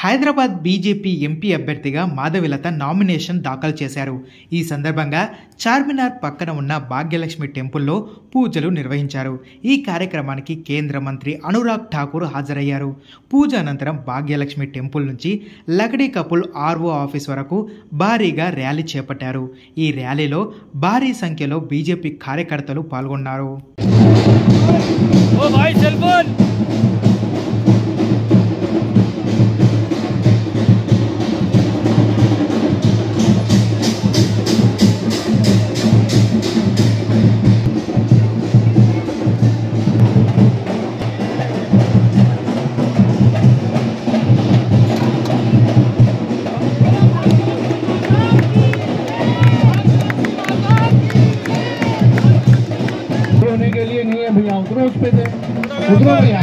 Hyderabad BJP MP అభ్యర్థిగా Madhavi Latha nomination దాఖలు చేశారు. ఈ సందర్భంగా చార్మినార్ పక్కన ఉన్న భాగ్యలక్ష్మి టెంపుల్లో పూజలు నిర్వహించారు. ఈ కార్యక్రమానికి కేంద్ర మంత్రి అనురాగ్ ఠాకూర్ హాజరయ్యారు. పూజ అనంతరం భాగ్యలక్ష్మి టెంపుల్ నుంచి లగడీ కపుల్ ఆర్ఓ ఆఫీస్ వరకు భారీగా ర్యాలీ చేపట్టారు. ఈ ర్యాలీలో భారీ సంఖ్యలో బీజేపీ కార్యకర్తలు పాల్గొన్నారు. के लिए नहीं है भैया, उतरो उस पे से, उतरो भैया।